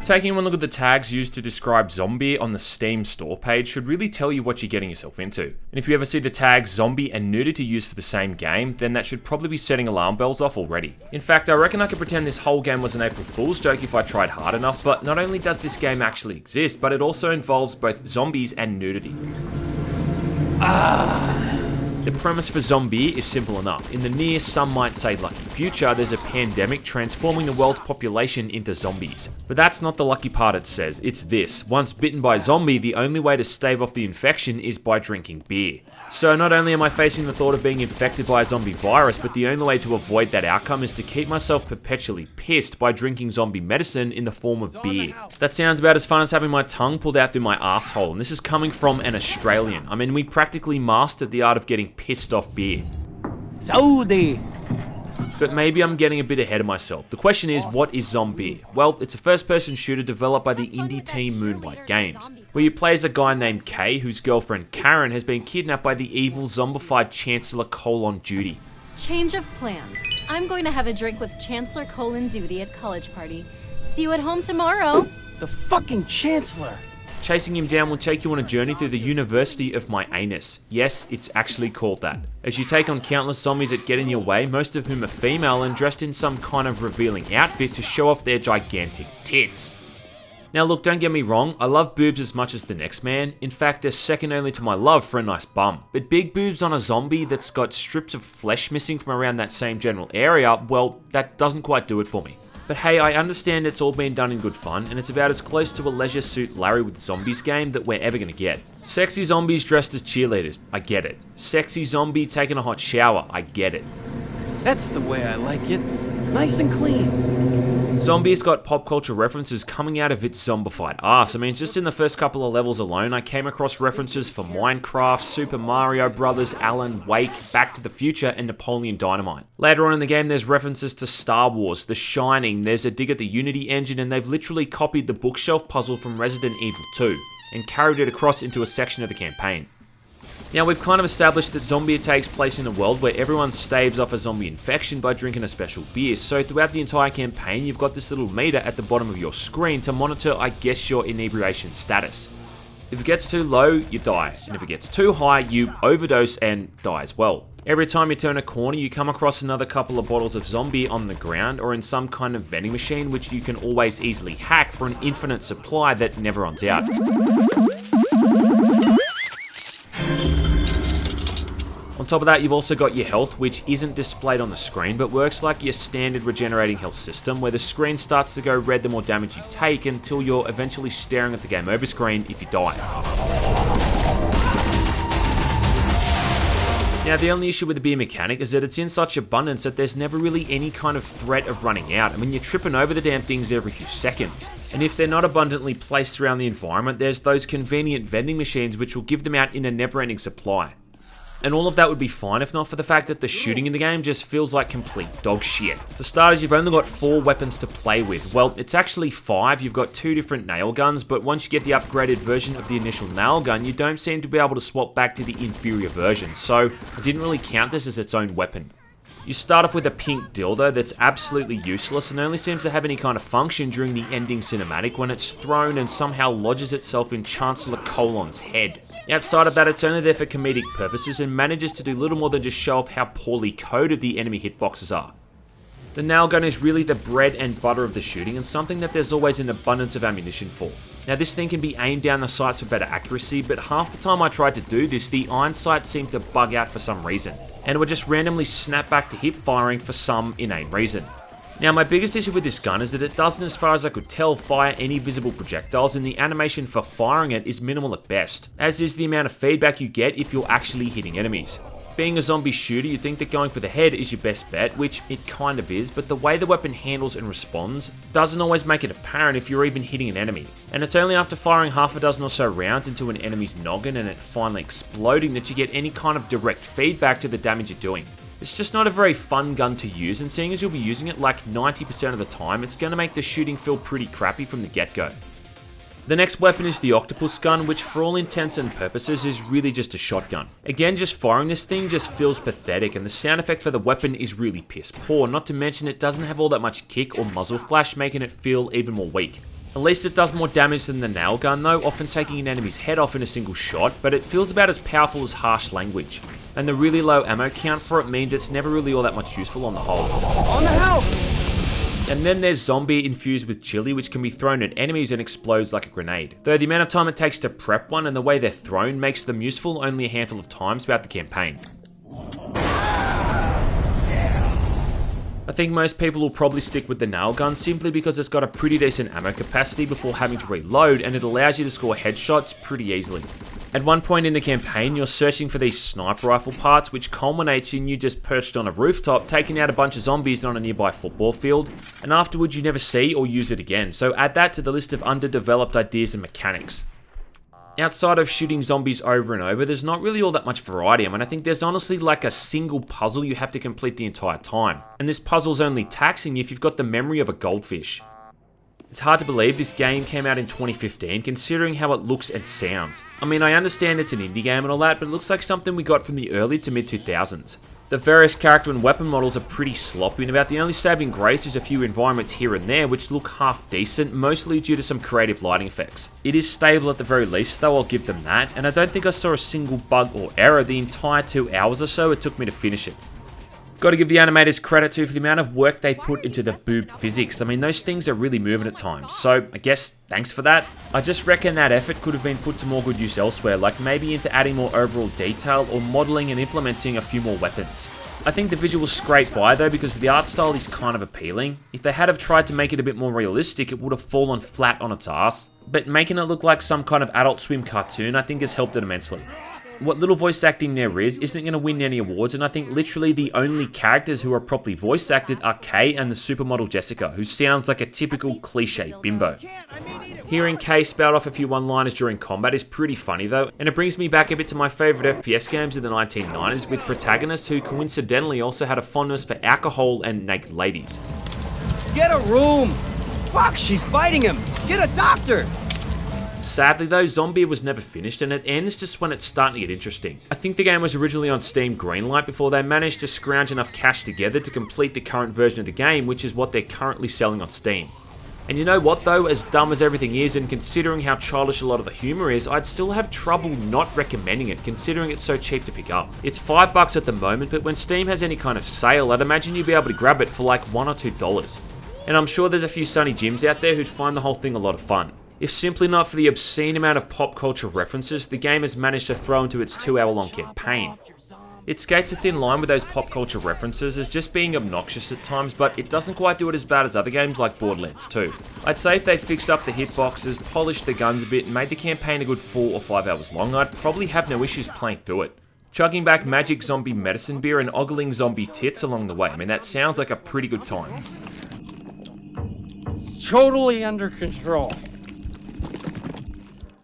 Taking one look at the tags used to describe zombie on the Steam store page should really tell you what you're getting yourself into. And if you ever see the tags zombie and nudity used for the same game, then that should probably be setting alarm bells off already. In fact, I reckon I could pretend this whole game was an April Fool's joke if I tried hard enough, but not only does this game actually exist, but it also involves both zombies and nudity. The premise for Zombie is simple enough. In the near, some might say lucky future, there's a pandemic transforming the world's population into zombies. But that's not the lucky part it says, it's this. Once bitten by a zombie, the only way to stave off the infection is by drinking beer. So not only am I facing the thought of being infected by a zombie virus, but the only way to avoid that outcome is to keep myself perpetually pissed by drinking zombie medicine in the form of beer. That sounds about as fun as having my tongue pulled out through my asshole, and this is coming from an Australian. I mean, we practically mastered the art of getting pissed off beer. Saudi! But maybe I'm getting a bit ahead of myself. The question is, what is Zombie? Well, it's a first-person shooter developed by the indie team Moonlight Games, where you play as a guy named Kay, whose girlfriend Karen has been kidnapped by the evil zombified Chancellor Duty. Change of plans. I'm going to have a drink with Chancellor Duty at college party. See you at home tomorrow. The fucking Chancellor! Chasing him down will take you on a journey through the University of My Anus. Yes, it's actually called that. As you take on countless zombies that get in your way, most of whom are female and dressed in some kind of revealing outfit to show off their gigantic tits. Now look, don't get me wrong, I love boobs as much as the next man. In fact, they're second only to my love for a nice bum. But big boobs on a zombie that's got strips of flesh missing from around that same general area, well, that doesn't quite do it for me. But hey, I understand it's all been done in good fun, and it's about as close to a Leisure Suit Larry with Zombies game that we're ever gonna get. Sexy zombies dressed as cheerleaders, I get it. Sexy zombie taking a hot shower, I get it. That's the way I like it. Nice and clean. Zombie's got pop culture references coming out of its zombified ass. I mean, just in the first couple of levels alone, I came across references for Minecraft, Super Mario Bros., Alan Wake, Back to the Future, and Napoleon Dynamite. Later on in the game, there's references to Star Wars, The Shining, there's a dig at the Unity engine, and they've literally copied the bookshelf puzzle from Resident Evil 2 and carried it across into a section of the campaign. Now, we've kind of established that Zombie takes place in a world where everyone staves off a zombie infection by drinking a special beer, so throughout the entire campaign, you've got this little meter at the bottom of your screen to monitor, I guess, your inebriation status. If it gets too low, you die, and if it gets too high, you overdose and die as well. Every time you turn a corner, you come across another couple of bottles of zombie on the ground or in some kind of vending machine, which you can always easily hack for an infinite supply that never runs out. On top of that, you've also got your health, which isn't displayed on the screen, but works like your standard regenerating health system, where the screen starts to go red the more damage you take until you're eventually staring at the game over screen if you die. Now, the only issue with the beer mechanic is that it's in such abundance that there's never really any kind of threat of running out. I mean, you're tripping over the damn things every few seconds. And if they're not abundantly placed around the environment, there's those convenient vending machines which will give them out in a never-ending supply. And all of that would be fine if not for the fact that the shooting in the game just feels like complete dog shit. For starters, you've only got 4 weapons to play with. Well, it's actually 5. You've got 2 different nail guns, but once you get the upgraded version of the initial nail gun, you don't seem to be able to swap back to the inferior version, so I didn't really count this as its own weapon. You start off with a pink dildo that's absolutely useless and only seems to have any kind of function during the ending cinematic when it's thrown and somehow lodges itself in Chancellor Colon's head. Outside of that, it's only there for comedic purposes and manages to do little more than just show off how poorly coded the enemy hitboxes are. The nail gun is really the bread and butter of the shooting and something that there's always an abundance of ammunition for. Now, this thing can be aimed down the sights for better accuracy, but half the time I tried to do this, the iron sight seemed to bug out for some reason, and it would just randomly snap back to hip firing for some inane reason. Now, my biggest issue with this gun is that it doesn't, as far as I could tell, fire any visible projectiles, and the animation for firing it is minimal at best, as is the amount of feedback you get if you're actually hitting enemies. Being a zombie shooter, you think that going for the head is your best bet, which it kind of is, but the way the weapon handles and responds doesn't always make it apparent if you're even hitting an enemy. And it's only after firing half a dozen or so rounds into an enemy's noggin and it finally exploding that you get any kind of direct feedback to the damage you're doing. It's just not a very fun gun to use, and seeing as you'll be using it like 90% of the time, it's going to make the shooting feel pretty crappy from the get-go. The next weapon is the Octopus gun, which for all intents and purposes is really just a shotgun. Again, just firing this thing just feels pathetic, and the sound effect for the weapon is really piss poor, not to mention it doesn't have all that much kick or muzzle flash, making it feel even more weak. At least it does more damage than the nail gun though, often taking an enemy's head off in a single shot, but it feels about as powerful as harsh language. And the really low ammo count for it means it's never really all that much useful on the whole. On the house! And then there's Zombie infused with chili, which can be thrown at enemies and explodes like a grenade. Though the amount of time it takes to prep one and the way they're thrown makes them useful only a handful of times throughout the campaign. I think most people will probably stick with the nail gun simply because it's got a pretty decent ammo capacity before having to reload, and it allows you to score headshots pretty easily. At one point in the campaign, you're searching for these sniper rifle parts, which culminates in you just perched on a rooftop, taking out a bunch of zombies on a nearby football field, and afterwards you never see or use it again, so add that to the list of underdeveloped ideas and mechanics. Outside of shooting zombies over and over, there's not really all that much variety. I mean, I think there's honestly like a single puzzle you have to complete the entire time, and this puzzle's only taxing you if you've got the memory of a goldfish. It's hard to believe this game came out in 2015, considering how it looks and sounds. I mean, I understand it's an indie game and all that, but it looks like something we got from the early to mid 2000s. The various character and weapon models are pretty sloppy, and about the only saving grace is a few environments here and there which look half decent, mostly due to some creative lighting effects. It is stable at the very least though, I'll give them that, and I don't think I saw a single bug or error the entire 2 hours or so it took me to finish it. Gotta give the animators credit too for the amount of work they put into the boob physics. I mean, those things are really moving at times, so I guess thanks for that. I just reckon that effort could have been put to more good use elsewhere, like maybe into adding more overall detail or modelling and implementing a few more weapons. I think the visuals scrape by though because the art style is kind of appealing. If they had have tried to make it a bit more realistic, it would have fallen flat on its ass. But making it look like some kind of Adult Swim cartoon I think has helped it immensely. What little voice acting there isn't going to win any awards, and I think literally the only characters who are properly voice acted are Kay and the supermodel Jessica, who sounds like a typical cliche bimbo. Hearing Kay spout off a few one-liners during combat is pretty funny though, and it brings me back a bit to my favourite FPS games in the 1990s with protagonists who coincidentally also had a fondness for alcohol and naked ladies. Get a room! Fuck, she's biting him! Get a doctor! Sadly though, Zombie was never finished, and it ends just when it's starting to get interesting. I think the game was originally on Steam Greenlight before they managed to scrounge enough cash together to complete the current version of the game, which is what they're currently selling on Steam. And you know what though, as dumb as everything is, and considering how childish a lot of the humour is, I'd still have trouble not recommending it, considering it's so cheap to pick up. It's $5 at the moment, but when Steam has any kind of sale, I'd imagine you'd be able to grab it for like $1 or $2. And I'm sure there's a few Sunny Jims out there who'd find the whole thing a lot of fun. If simply not for the obscene amount of pop culture references the game has managed to throw into its 2-hour-long campaign. It skates a thin line with those pop culture references as just being obnoxious at times, but it doesn't quite do it as bad as other games like Borderlands 2. I'd say if they fixed up the hitboxes, polished the guns a bit, and made the campaign a good 4 or 5 hours long, I'd probably have no issues playing through it. Chugging back magic zombie medicine beer and ogling zombie tits along the way, I mean that sounds like a pretty good time. Totally under control.